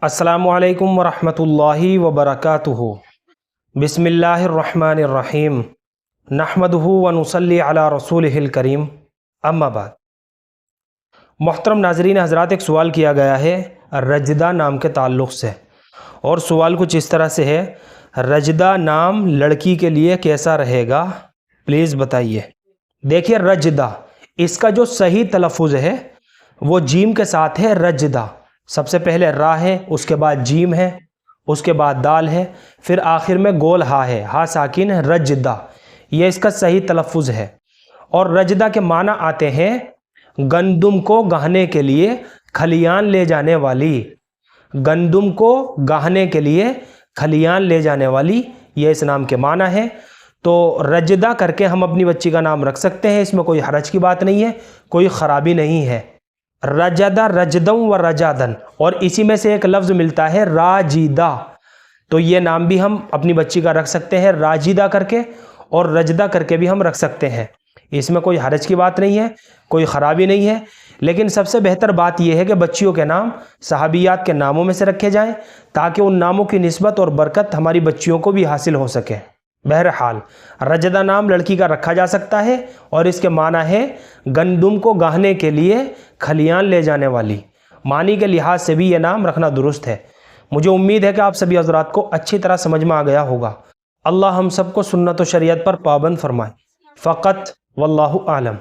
अस्सलामु अलैकुम वरहमतुल्लाहि वबरकातुहु। बिस्मिल्लाहिर्रहमानिर्रहीम। नहमदुहु व नुसल्ली अला रसूलिहिल करीम। अम्मा बाद। मोहतरम नाज़रीन हज़रात, एक सवाल किया गया है रजदा नाम के ताल्लुक़ से, और सवाल कुछ इस तरह से है, रजदा नाम लड़की के लिए कैसा रहेगा, प्लीज़ बताइए। देखिए, रजदा इसका जो सही तलफ़ुज़ है वो जीम के साथ है। रजदा सबसे पहले रा है, उसके बाद जीम है, उसके बाद दाल है, फिर आखिर में गोल हा है, हा साकिन है। रजदा ये इसका सही तलफ़ुज़ है। और रजदा के माना आते हैं गंदुम को गाहने के लिए खलियान ले जाने वाली। गंदुम को गाहने के लिए खलियान ले जाने वाली, ये इस नाम के माना है। तो रजदा करके हम अपनी बच्ची का नाम रख सकते हैं, इसमें कोई हरज की बात नहीं है, कोई ख़राबी नहीं है। रजदा, रजदम व रजादन, और इसी में से एक लफ्ज़ मिलता है राजिदा, तो ये नाम भी हम अपनी बच्ची का रख सकते हैं राजिदा करके, और रजदा करके भी हम रख सकते हैं। इसमें कोई हरज की बात नहीं है, कोई ख़राबी नहीं है। लेकिन सबसे बेहतर बात यह है कि बच्चियों के नाम सहाबियात के नामों में से रखे जाएं, ताकि उन नामों की निस्बत और बरकत हमारी बच्चियों को भी हासिल हो सके। बहरहाल रजदा नाम लड़की का रखा जा सकता है, और इसके माना है गंदुम को गाहने के लिए खलियान ले जाने वाली। मानी के लिहाज से भी ये नाम रखना दुरुस्त है। मुझे उम्मीद है कि आप सभी हज़रात को अच्छी तरह समझ में आ गया होगा। अल्लाह हम सबको सुन्नत व शरीयत पर पाबंद फरमाए। फ़क़त वल्लाहु आलम।